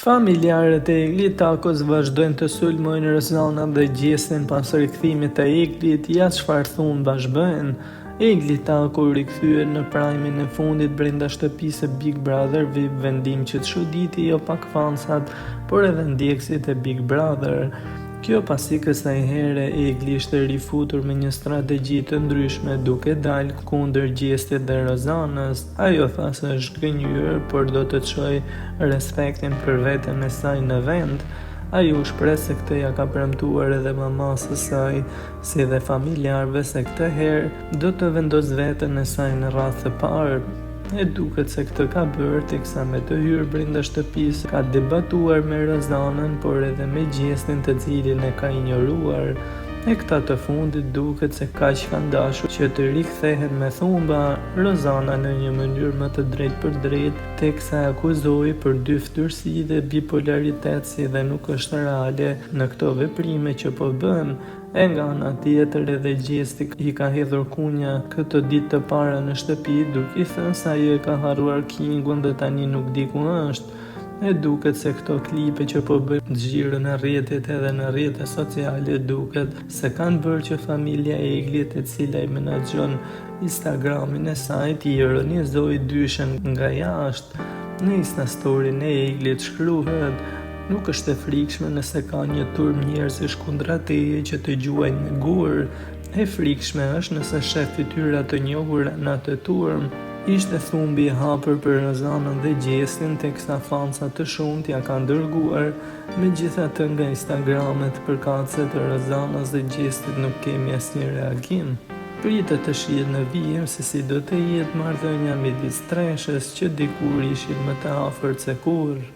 Familjarët e Eglit Takos vazhdojnë të sulmojnë Rozana dhe gjesin pas rikthimit të Eglit, ja çfarë thunë bashkëbën. Egli Tako rikthyet në prajmin e fundit brenda shtëpisë së Big Brother, vendim që të çuditi jo pak fansat, por edhe ndjekësit e Big Brother. Kjo pasi kësaj here Egli ishte rifutur me një strategji të ndryshme duke dalë kundër Gjestit dhe Rozanës. Ajo tha se është gënjur, por do të çojë respektin për veten e saj në vend. Ai u shpreh se këtë ja ka premtuar edhe mamasë së saj, si dhe familjarëve se këtë herë do të vendos veten e saj në radhë të parë. E duket se këtë ka bërë teksa me të hyrë brenda shtëpisë ka debatuar me Rozanën, por edhe me Gjestin të cilin e ka injoruar. E këta të fundit duket se kaq kanë dashur që të rikthehen me thumba, Rozana në një mënyrë më të drejtë për drejtë, teksa e akuzoi për dy fytyrësi dhe bipolaritet, si dhe nuk është reale në këto veprime që po bën. E nga ana tjetër edhe Gjesti i ka hedhur kunja këtë ditë të para në shtëpi, duke i thënë se ajo e ka harruar Kingun dhe tani nuk di ku është. E duket se këto klipe që po bëjnë xhiro në rrjetet edhe në rrjetet sociale duket se kanë bërë që familja e Eglit, e cila i menaxhon Instagramin e saj, të ironizojë dyshen nga jashtë. Në Instastorin e Eglit shkruhet: "Nuk është e frikshme nëse ka një turm njerëzish kundra teje që të gjuajnë me gur. E frikshme është nëse sheh fytyra të njohura në atë turm." Ishte thumbi i hapur për Rozanën dhe Gjestin, teksa fansa të shumt ja kanë dërguar. Megjithatë, nga Instagramet përkatëse të Rozanës dhe Gjestit nuk kemi asnjë reagim. Pritet të shihet në vijim se si do të jetë marrëdhënia midis treshës që dikur ishin më të afërt se kurrë.